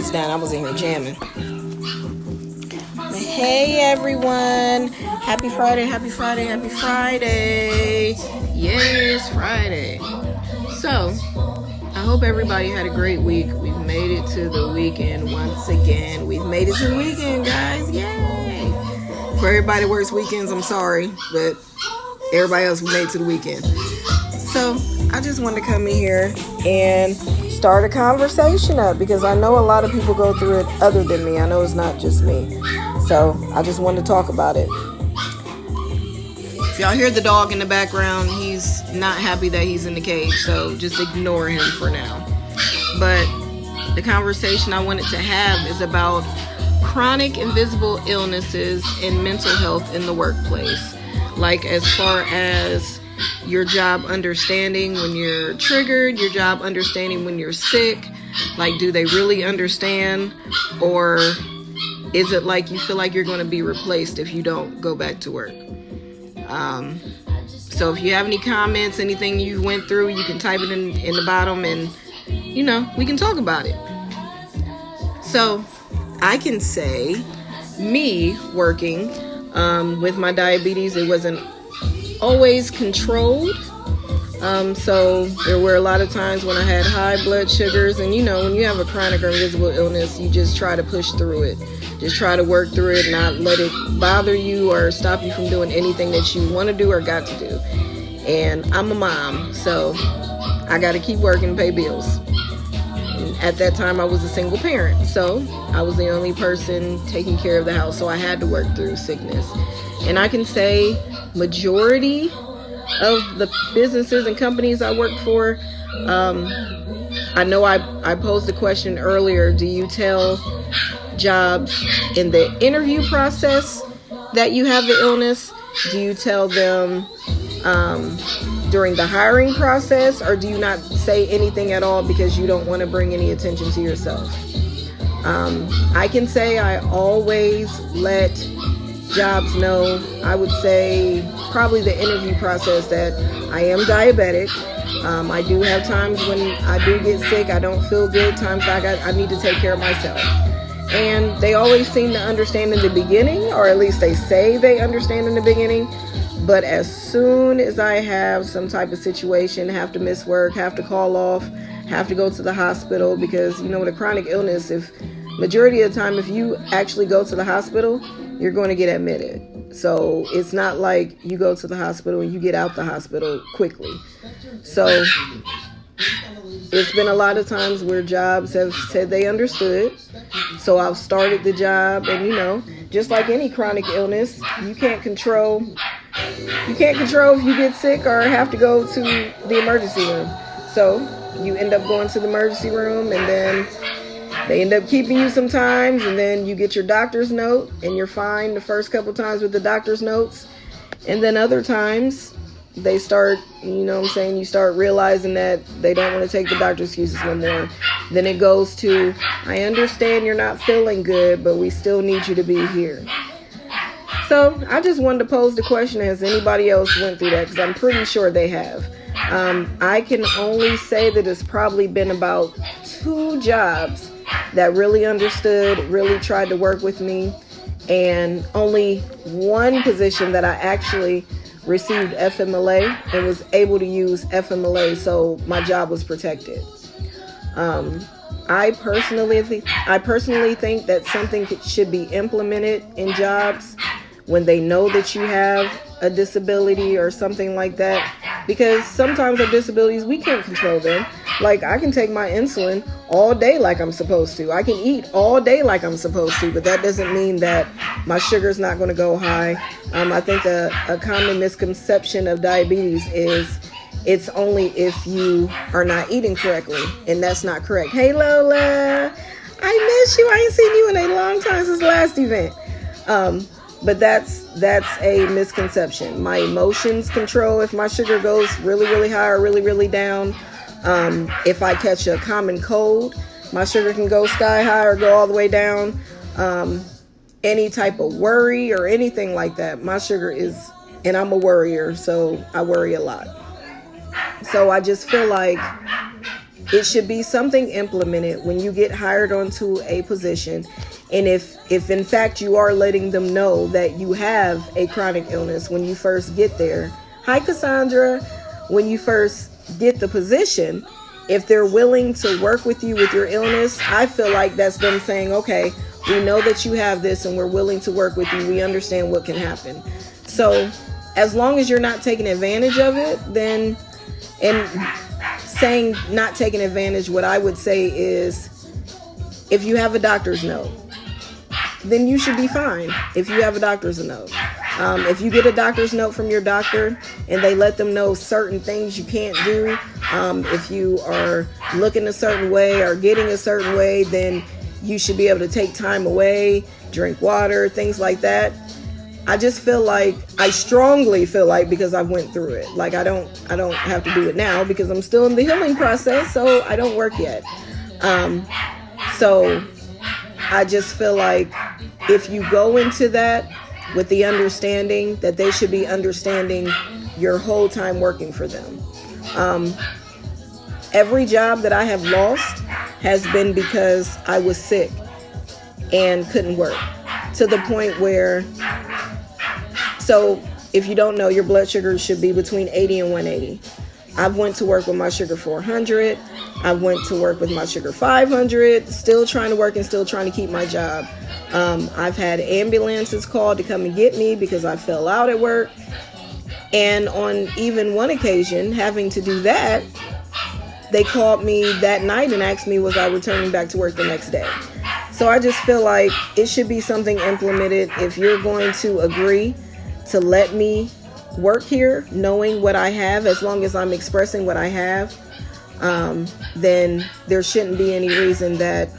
this down. I was in here jamming. But hey everyone. Happy Friday, happy Friday, happy Friday. Yes, Friday. So, I hope everybody had a great week. We've made it to the weekend once again. We've made it to the weekend, guys. Yay! For everybody that works weekends, I'm sorry, but everybody else made it to the weekend. So, I just wanted to come in here and start a conversation up because I know a lot of people go through it other than me. I know it's not just me. So, I just wanted to talk about it. If y'all hear the dog in the background, he's not happy that he's in the cage, so just ignore him for now. But the conversation I wanted to have is about chronic invisible illnesses and mental health in the workplace. Like as far as your job understanding when you're triggered, your job understanding when you're sick. Like, do they really understand? Or is it like you feel like you're going to be replaced if you don't go back to work? So if you have any comments, anything you went through, you can type it in the bottom and, we can talk about it. So I can say me working with my diabetes, it wasn't always controlled. So there were a lot of times when I had high blood sugars, and when you have a chronic or invisible illness, you just try to push through it. Just try to work through it, not let it bother you or stop you from doing anything that you want to do or got to do. And I'm a mom, so I got to keep working and pay bills. And at that time, I was a single parent, so I was the only person taking care of the house, so I had to work through sickness. And I can say majority of the businesses and companies I work for, I know I posed the question earlier, do you tell jobs in the interview process that you have the illness? Do you tell them during the hiring process, or do you not say anything at all because you don't want to bring any attention to yourself? I can say I always let jobs know, I would say probably the interview process, that I am diabetic. I do have times when I do get sick, I don't feel good, times I need to take care of myself. And they always seem to understand in the beginning, or at least they say they understand in the beginning. But as soon as I have some type of situation, have to miss work, have to call off, have to go to the hospital, because, with a chronic illness, if majority of the time, if you actually go to the hospital, you're going to get admitted. So it's not like you go to the hospital and you get out the hospital quickly. So it's been a lot of times where jobs have said they understood. So I've started the job, and just like any chronic illness, you can't control if you get sick or have to go to the emergency room. So you end up going to the emergency room, and then they end up keeping you sometimes, and then you get your doctor's note and you're fine the first couple times with the doctor's notes. And then other times they start, you start realizing that they don't want to take the doctor's excuses no more. Then it goes to, I understand you're not feeling good, but we still need you to be here. So I just wanted to pose the question, has anybody else went through that? Because I'm pretty sure they have. I can only say that it's probably been about 2 jobs that really understood, really tried to work with me, and only 1 position that I actually received FMLA and was able to use FMLA, so my job was protected. I personally think that something should be implemented in jobs when they know that you have a disability or something like that, because sometimes our disabilities, we can't control them. Like, I can take my insulin all day like I'm supposed to. I can eat all day like I'm supposed to, but that doesn't mean that my sugar's not going to go high. I think a common misconception of diabetes is it's only if you are not eating correctly, and that's not correct. Hey, Lola, I miss you. I ain't seen you in a long time since the last event. But that's a misconception. My emotions control if my sugar goes really, really high or really, really down. If I catch a common cold, my sugar can go sky high or go all the way down. Any type of worry or anything like that, my sugar is, and I'm a worrier, so I worry a lot. So I just feel like it should be something implemented when you get hired onto a position. And if in fact you are letting them know that you have a chronic illness when you first get there. Hi, Cassandra. When you first get the position, if they're willing to work with you with your illness, I feel like that's them saying, okay, we know that you have this and we're willing to work with you. We understand what can happen. So as long as you're not taking advantage of it, then, and saying not taking advantage, what I would say is, if you have a doctor's note, then you should be fine. If you have a doctor's note, if you get a doctor's note from your doctor and they let them know certain things you can't do, if you are looking a certain way or getting a certain way, then you should be able to take time away, drink water, things like that. I just feel like, I strongly feel like, because I went through it, like I don't have to do it now because I'm still in the healing process, so I don't work yet. So I just feel like if you go into that with the understanding that they should be understanding your whole time working for them. Every job that I have lost has been because I was sick and couldn't work, to the point where, so if you don't know, your blood sugar should be between 80 and 180. I've went to work with my sugar 400. I went to work with my sugar 500, still trying to work and still trying to keep my job. I've had ambulances called to come and get me because I fell out at work. And on even one occasion, having to do that, they called me that night and asked me, was I returning back to work the next day? So I just feel like it should be something implemented. If you're going to agree to let me work here, knowing what I have, as long as I'm expressing what I have, then there shouldn't be any reason that,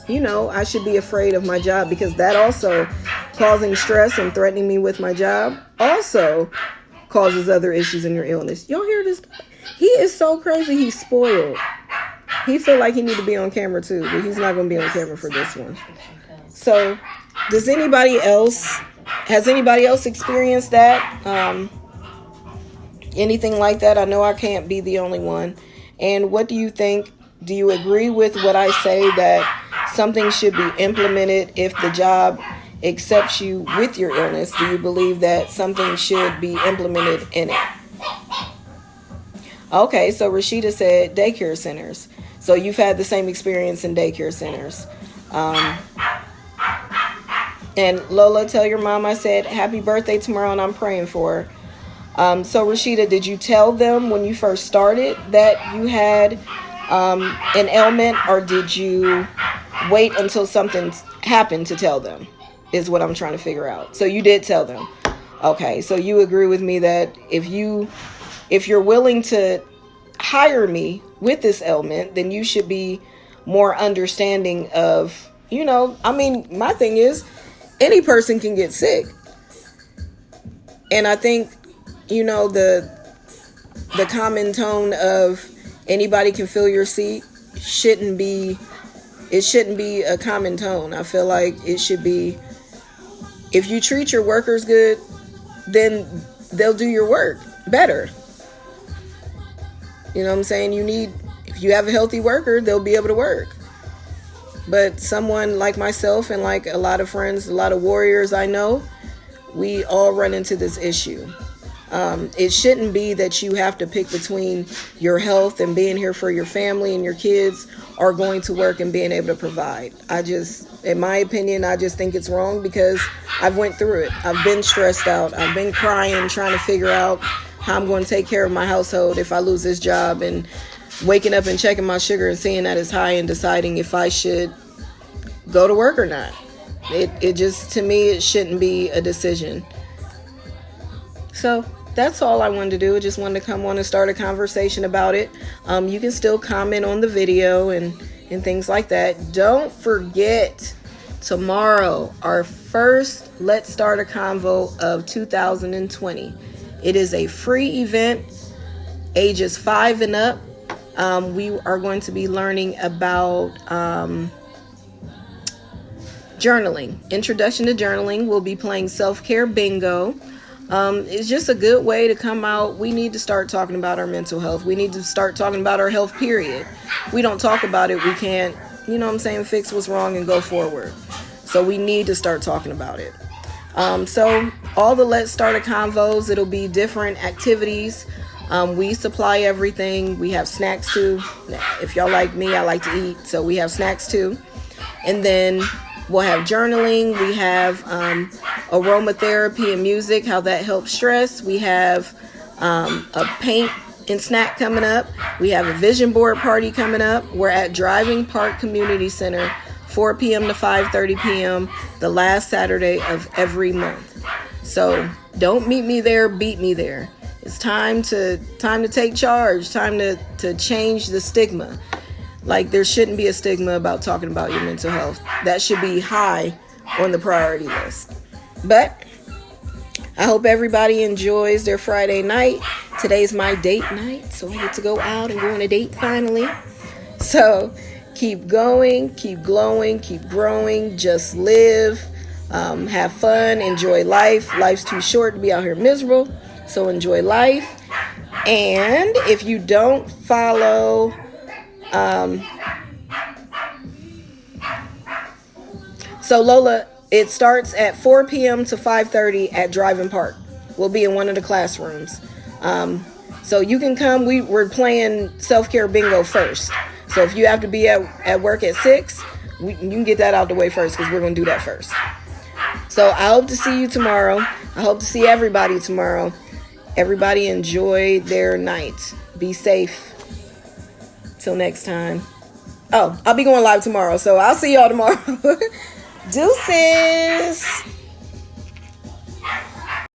I should be afraid of my job, because that also, causing stress and threatening me with my job, also causes other issues in your illness. Y'all hear this? He is so crazy. He's spoiled. He feel like he need to be on camera too, but he's not going to be on camera for this one. So has anybody else experienced that? Anything like that? I know I can't be the only one. And what do you think? Do you agree with what I say, that something should be implemented if the job accepts you with your illness? Do you believe that something should be implemented in it? Okay, so Rashida said daycare centers. So you've had the same experience in daycare centers. And Lola, tell your mom I said happy birthday tomorrow and I'm praying for her. So Rashida, did you tell them when you first started that you had an ailment, or did you wait until something happened to tell them, is what I'm trying to figure out. So you did tell them. Okay, so you agree with me that if you're willing to hire me with this ailment, then you should be more understanding of, my thing is, any person can get sick. And I think, the common tone of anybody can fill your seat shouldn't be a common tone. I feel like it should be, if you treat your workers good, then they'll do your work better. You know what I'm saying? If you have a healthy worker, they'll be able to work. But someone like myself and like a lot of friends, a lot of warriors I know, we all run into this issue. It shouldn't be that you have to pick between your health and being here for your family and your kids, or going to work and being able to provide. In my opinion, I just think it's wrong, because I've went through it. I've been stressed out. I've been crying, trying to figure out how I'm going to take care of my household if I lose this job, and waking up and checking my sugar and seeing that it's high and deciding if I should go to work or not. It just, to me, it shouldn't be a decision. So that's all I wanted to do. I just wanted to come on and start a conversation about it. You can still comment on the video and things like that. Don't forget, tomorrow, our first Let's Start a Convo of 2020. It is a free event, ages 5 and up. We are going to be learning about journaling, introduction to journaling. We'll be playing self-care bingo. It's just a good way to come out. We need to start talking about our mental health. We need to start talking about our health, period. If we don't talk about it, we can't, you know what I'm saying, fix what's wrong and go forward. So we need to start talking about it. So all the Let's Start a Convos, it'll be different activities. We supply everything. We have snacks too. If y'all like me, I like to eat, so we have snacks too. And then we'll have journaling. We have aromatherapy and music, how that helps stress. We have a paint and snack coming up. We have a vision board party coming up. We're at Driving Park Community Center, 4 p.m. to 5:30 p.m. the last Saturday of every month. So don't meet me there, beat me there. It's time to take charge, time to change the stigma. Like, there shouldn't be a stigma about talking about your mental health. That should be high on the priority list. But I hope everybody enjoys their Friday night. Today's my date night, so I get to go out and go on a date finally. So keep going, keep glowing, keep growing, just live, have fun, enjoy life. Life's too short to be out here miserable, so enjoy life. And if you don't follow so Lola, it starts at 4 p.m. to 5:30 at Driving Park. We'll be in one of the classrooms. So you can come. We're playing self-care bingo first. So if you have to be at work at 6, you can get that out the way first, because we're going to do that first. So I hope to see you tomorrow. I hope to see everybody tomorrow. Everybody enjoy their night. Be safe. Till next time. Oh, I'll be going live tomorrow, so I'll see y'all tomorrow. Deuces.